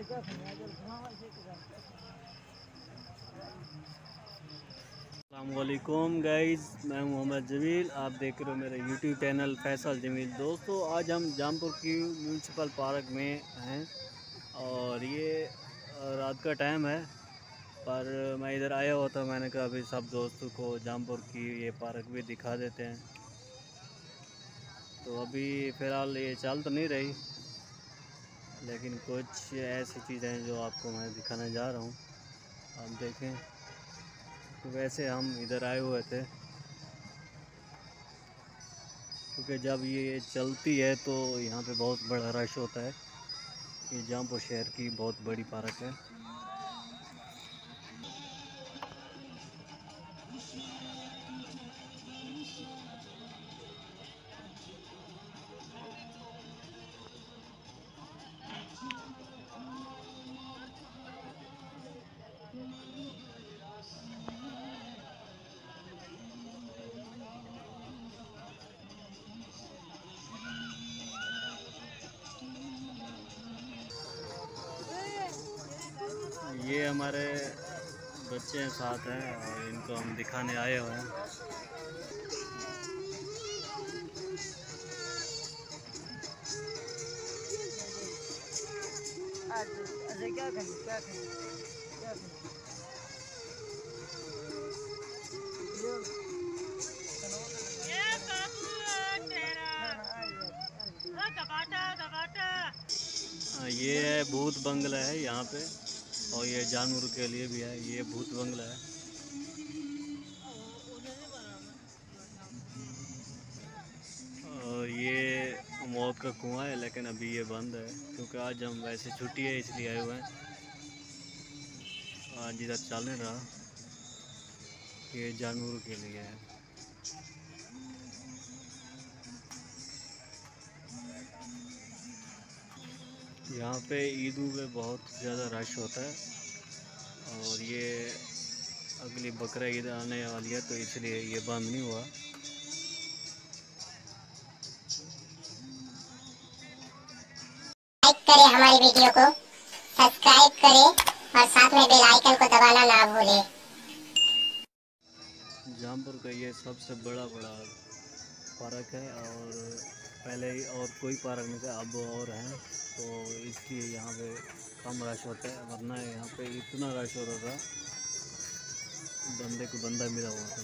अस्सलामुअलैकुम गाइज़, मैं मोहम्मद जमील। आप देख रहे हो मेरा यूट्यूब चैनल फैसल जमील। दोस्तों, आज हम जामपुर की म्यूनसिपल पार्क में हैं और ये रात का टाइम है, पर मैं इधर आया हुआ था। मैंने कहा अभी सब दोस्तों को जामपुर की ये पार्क भी दिखा देते हैं। तो अभी फ़िलहाल ये चल तो नहीं रही, लेकिन कुछ ऐसी चीज़ें हैं जो आपको मैं दिखाने जा रहा हूँ। आप देखें। तो वैसे हम इधर आए हुए थे क्योंकि जब ये चलती है तो यहाँ पे बहुत बड़ा रश होता है। ये जामपुर शहर की बहुत बड़ी पार्क है। ये हमारे बच्चे साथ हैं और इनको हम दिखाने आए हुए हैं। ये है भूत बंगला है यहाँ पे, और ये जानवरों के लिए भी है। ये भूत बंगला है। और ये मौत का कुआं है, लेकिन अभी ये बंद है क्योंकि आज हम वैसे छुट्टी है इसलिए आए हुए हैं। आज इधर चल नहीं रहा। ये जानवरों के लिए है। यहाँ पे ईदों पे बहुत ज़्यादा रश होता है, और ये अगली बकरा ईद आने वाली है तो इसलिए ये बंद नहीं हुआ। लाइक करें हमारी वीडियो को, सब्सक्राइब करें और साथ में बेल आइकन को दबाना ना भूलें। जामपुर का ये सबसे बड़ा पार्क है, और पहले और कोई पार्क नहीं था, अब और हैं, तो इसलिए यहाँ पे कम रश होता है। वरना यहाँ पे इतना रश होता था, बंदे को बंदा मिला हुआ था।